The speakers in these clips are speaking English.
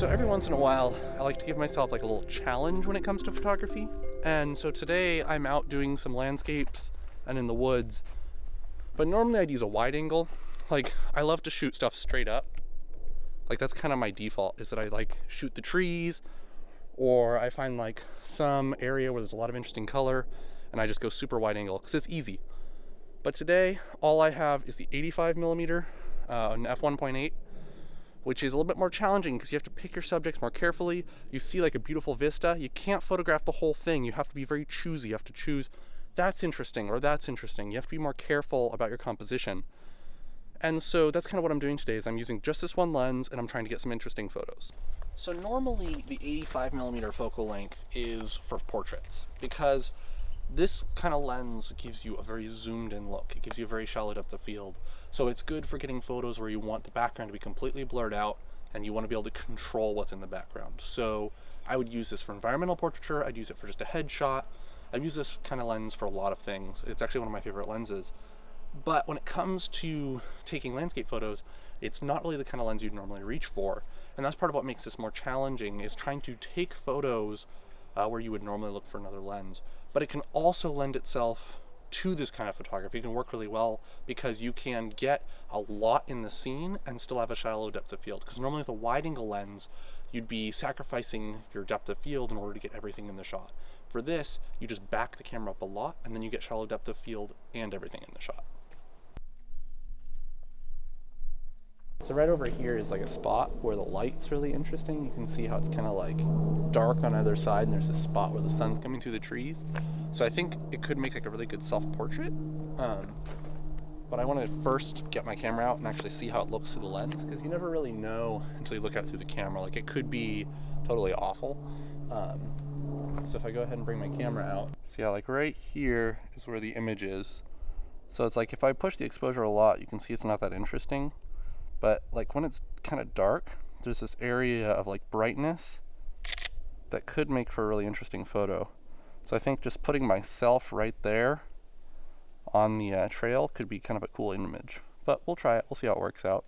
So every once in a while, I like to give myself like a little challenge when it comes to photography. And so today I'm out doing some landscapes and in the woods, but normally I'd use a wide angle. Like, I love to shoot stuff straight up. Like, that's kind of my default, is that I like shoot the trees, or I find like some area where there's a lot of interesting color and I just go super wide angle because it's easy. But today all I have is the 85mm an f1.8, which is a little bit more challenging because you have to pick your subjects more carefully. You see like a beautiful vista, you can't photograph the whole thing. You have to be very choosy. You have to choose, that's interesting or that's interesting. You have to be more careful about your composition. And so that's kind of what I'm doing today, is I'm using just this one lens and I'm trying to get some interesting photos. So normally the 85mm focal length is for portraits, because this kind of lens gives you a very zoomed in look. It gives you a very shallow depth of field. So it's good for getting photos where you want the background to be completely blurred out and you want to be able to control what's in the background. So I would use this for environmental portraiture. I'd use it for just a headshot. I've used this kind of lens for a lot of things. It's actually one of my favorite lenses. But when it comes to taking landscape photos, it's not really the kind of lens you'd normally reach for. And that's part of what makes this more challenging, is trying to take photos where you would normally look for another lens. But it can also lend itself to this kind of photography. It can work really well because you can get a lot in the scene and still have a shallow depth of field. Because normally with a wide angle lens, you'd be sacrificing your depth of field in order to get everything in the shot. For this, you just back the camera up a lot and then you get shallow depth of field and everything in the shot. So right over here is like a spot where the light's really interesting. You can see how it's kind of like dark on either side, and there's a spot where the sun's coming through the trees. So I think it could make like a really good self-portrait. But I want to first get my camera out and actually see how it looks through the lens, because you never really know until you look at it through the camera. Like, it could be totally awful. So if I go ahead and bring my camera out, see how like right here is where the image is. So it's like if I push the exposure a lot, you can see it's not that interesting. But like when it's kind of dark, there's this area of like brightness that could make for a really interesting photo. So I think just putting myself right there on the trail could be kind of a cool image. But we'll try it, we'll see how it works out.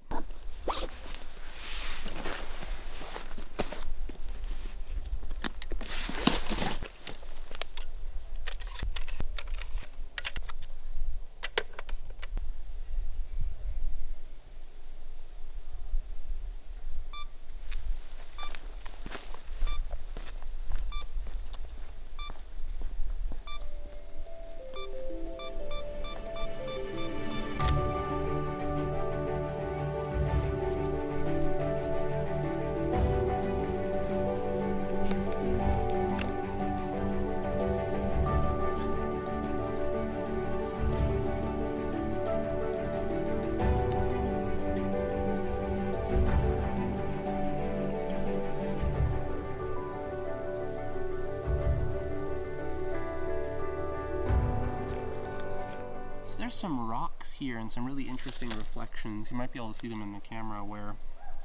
There's some rocks here and some really interesting reflections. You might be able to see them in the camera, where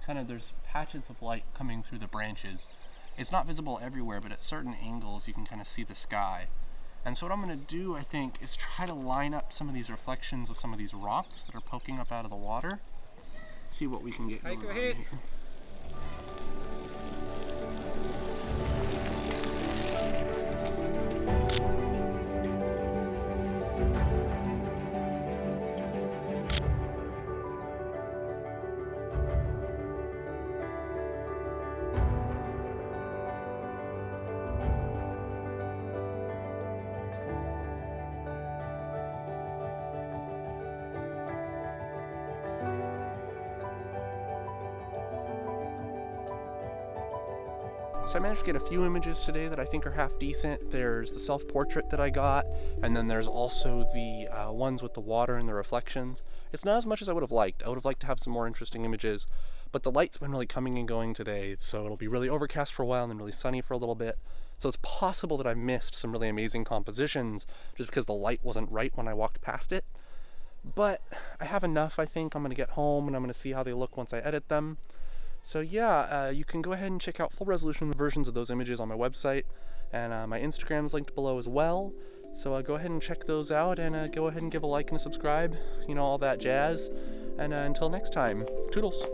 kind of there's patches of light coming through the branches. It's not visible everywhere, but at certain angles you can kind of see the sky. And so what I'm going to do, I think, is try to line up some of these reflections with some of these rocks that are poking up out of the water. See what we can get going on here. So I managed to get a few images today that I think are half decent. There's the self-portrait that I got, and then there's also the ones with the water and the reflections. It's not as much as I would have liked. I would have liked to have some more interesting images, but the light's been really coming and going today, so it'll be really overcast for a while and then really sunny for a little bit. So it's possible that I missed some really amazing compositions just because the light wasn't right when I walked past it. But I have enough, I think. I'm going to get home and I'm going to see how they look once I edit them. So yeah, you can go ahead and check out full resolution versions of those images on my website, and my Instagram is linked below as well. So go ahead and check those out, and go ahead and give a like and a subscribe, you know, all that jazz. And until next time, toodles.